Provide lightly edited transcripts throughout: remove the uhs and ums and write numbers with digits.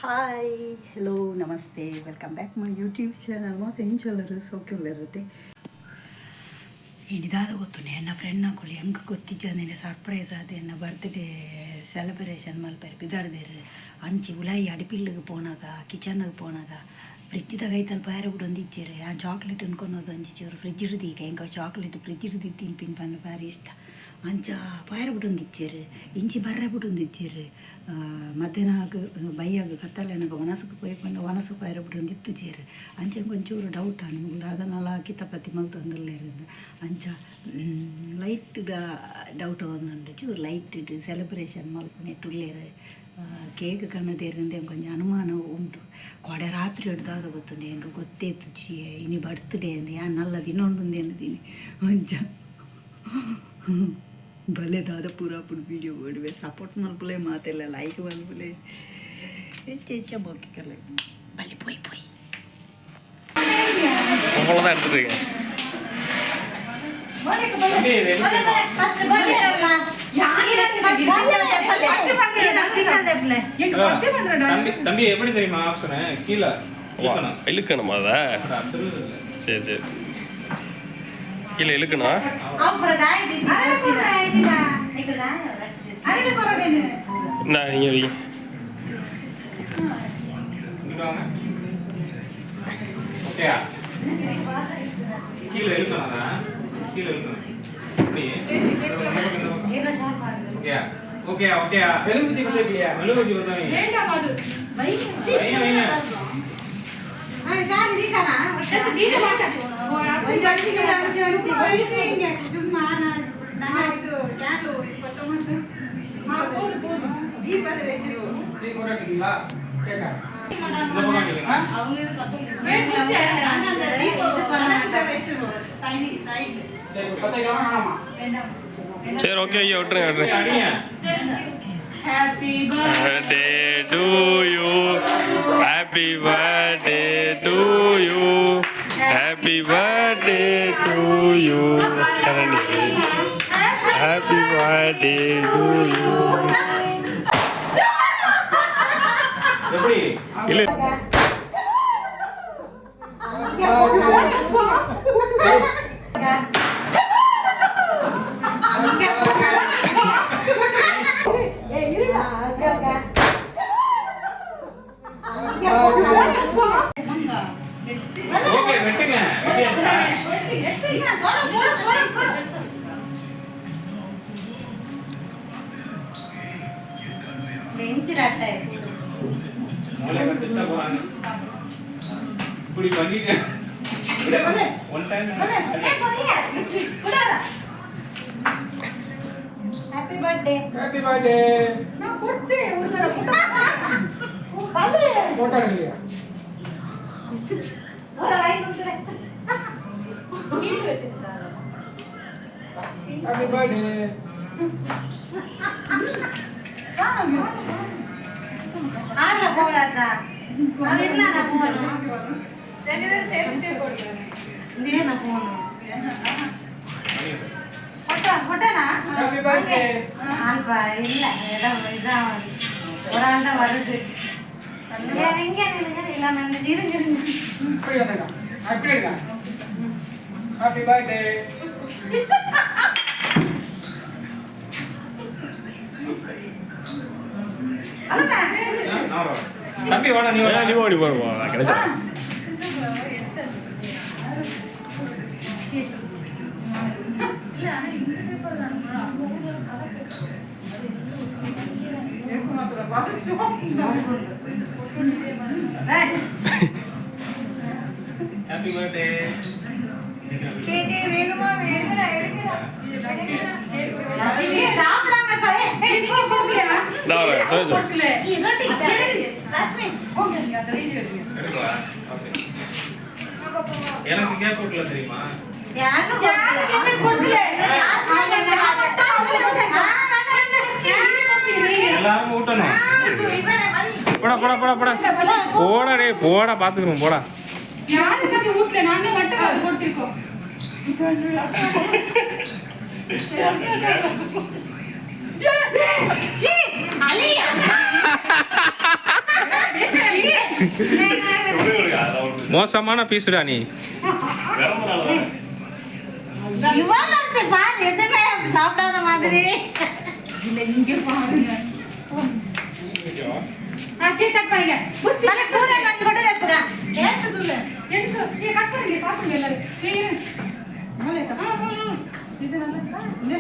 Hi hello ನಮಸ್ತೆ welcome back my YouTube channel మా friends ಎಲ್ಲರೂ ಸೌಖ್ಯವಿಲ್ಲರುತ್ತೆ ಏನಿದಾದ ಗೊತ್ತು ನನ್ನ ಫ್ರೆಂಡ್ ಹಾಕೊಳ್ಳಿ ಹೆಂಗೆ ಗೊತ್ತಿದ್ದ ಸರ್ಪ್ರೈಸ್ ಆದ ನನ್ನ ಬರ್ತ್ಡೇ ಸೆಲೆಬ್ರೇಷನ್ ಮಲ್ಪೇರು ಬಿದ್ದಾಡ್ದೇರು ಅಂಚಿ ಉಲಾಯಿ ಅಡಿಪಿಲ್ಲಿಗೆ ಪೋನಾಗ ಕಿಚನ್ಗೆ ಪೋನಾಗ ಫ್ರಿಜ್ದಾಗ ಐತಲ್ಪ ಯಾರು ಬಿಡು ಒಂದಿಚ್ಚೇರು ಆ ಚಾಕ್ಲೇಟ್ ಅನ್ಕೊಳೋದು ಅಂಚಿಚೂರು ಫ್ರಿಜ್ ಹಿಡ್ದು ಈಗ ಹೆಂಗೆ ಚಾಕ್ಲೇಟ್ ಫ್ರಿಜ್ ಹಿಡ್ದು ತಿನ್ಪಿನ್ ಪಂದು ಭಾರಿ ಇಷ್ಟ ಅಂಚ ಪಯರ್ ಬಿಡೊಂದಿಚ್ಚೇರು ಇಂಚಿ ಬರ್ರೆ ಬಿಡೊಂದಿಚ್ಚೇರು ಮಧ್ಯಾಹ್ನ ಬೈಯಾಗ ಕತ್ತಲೆನಾಗ ಒನಸಕ್ಕೆ ಪೋಯ್ಕೊಂಡು ಒನಸು ಪಯರ್ ಬಿಡೊಂದಿತ್ತುಚೇರು ಅಂಚೆ ಒಂಚೂರು ಡೌಟ್ ನಿಮ್ಗೆ ಅದನ್ನೆಲ್ಲ ಕಿತ್ತಪತ್ತಿ ಮಲ್ತೊಂದುಲ್ಲೇರಿಂದ ಅಂಚ ಲೈಟ್ ಡೌಟ್ ಒಂದುಂಡು ಚೂರು ಲೈಟ್ ಸೆಲೆಬ್ರೇಷನ್ ಮಲ್ಪನೆಟ್ಟುಳ್ಳೇರು ಕೇಕ್ ಕಣ್ಣದೇರಿಂದ ಕೊಂಚ ಅನುಮಾನ ಉಂಟು ಕೊಡೆ ರಾತ್ರಿ ಹಿಡ್ದಾದ ಗೊತ್ತುಂಡು ಹೆಂಗೆ ಗೊತ್ತೇತು ಇನಿ ಬರ್ತ್ಡೇ ಅಂದು ಯಾ ನಲ್ಲದು ಇನ್ನೊಂದು ಎನ್ನುತ್ತೀನಿ ಅಂಚ ಭಲೆ ದಾದ ಪೂರಾಪುಡು ವೀಡಿಯೋ ಓಡುವೆ ಸಪೋರ್ಟ್ ಮಲ್ಪುಲೆ ಮಾತೆಲ್ಲ ಲೈಕ್ ಮಲ್ಪುಲೆ ಹೆಚ್ಚ ಬೋಕಿಕಲ್ಲ ಬಲೆ ಪೋಯ್ ಪೋಯ್ தம்பி எப்படி தெரியுமா ஆப்ஷன் கீழே இழுக்கணுமா அத சரி சரி கீழே இழுக்கணும் நீங்க வைங்க ஓகேயா கீழே இழுக்கணும் கீழே இழுக்கணும் ஓகேயா ஓகே ஓகே மெழுகுத்தி குத்தியா மெழுகுத்தி குத்தவீங்க வேண்டாம் அது வைங்க வைங்க ஆ கால் நீக்கனா அச்சா தீர மாட்டேன் அப்படி ஜல்தி சும்மா நான் இது கேட்லோ பத்தமட்டு போடு போடு தீபல வெச்சிரு தீபல வெச்சிங்களா கேக்க அவங்க இது பத்தம் அந்த தீபம் பலட்ட வெச்சிரு சைடு சரி பத்தையா வேணாமா வேண்டாம் சரி ஓகே ஐயா விட்டுருங்க அடிங்க happy birthday to you happy birthday to you happy birthday to you Harini happy birthday to you எப்படி இல்ல ஓகே வெட்டுங்க நெஞ்சிராட்டை மூளை வந்துட்டா போறாங்க இப்படி பண்ணிட்டேன் one time happy birthday happy birthday நான் கொடுத்தே ஒரு தடவை பல்லே போட்டோ இல்லையா ஒரு லைன் கொடுத்தே கீழ வெச்சிட்டாங்க ஹேப்பி பர்த்டே ஆனா போறாதா அது என்ன நான் போறேன் ரெண்டு பேரும் சேர்த்து கொடுங்க இங்கே நான் போறேன் போட்டோனா ஹேப்பி பர்த்டே ஆல்பா இல்ல இதான் ஒரு ஆண்டா வருது எங்க நில்லுங்க இல்லாம இருங்க இப்படி வந்தா அப்படி இருங்க ஹேப்பி பர்த்டே தம்பி வாடா நீ ஓடி போறவா கிடைச்சா இல்ல ஆனா இந்த பேப்பர் தான் ஹேப்பி பர்த்டே கேக்கே வேகமா வேகமா எடுங்கடா சாப்பிடாம பாரு இப்போ போகலையா நான் போகல ரொட்டி ரஸ்மி போங்க அந்த வீடியோ எடுங்க ஓகே எனக்கு கேக் கொடுக்கல தெரியுமா யாருக்கு கொடுக்கல எல்லாரும் ஊட்டணும் போடா போடா போடா போடா போடா டேய் போடா பாத்துக்கணும் போடா யாருக்கு ஊட்டல நாங்க மட்டும் கொடுத்திருக்கோம் ஜி அலியா மோசமான பீஸுடா நீ. எதுவுமே சாப்பிடாத மாதிரி இல்ல இங்க பாருங்க. கேக் கட் பண்ணுங்க. பூரா வாங்கி கூட எடுத்துக்க. ஏத்து சொல்லு. எடுத்து கேக் கட் பண்ணுங்க. சாப்பிடுங்க எல்லாரும். இது நல்லா இருக்கா? இந்த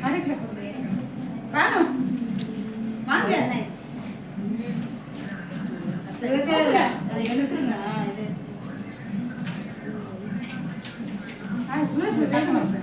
அரைக்கல போடுங்க. வாங்க. வாங்க. நைஸ். அது எடுத்துருங்க. இது. குளோஸ் பண்ணு.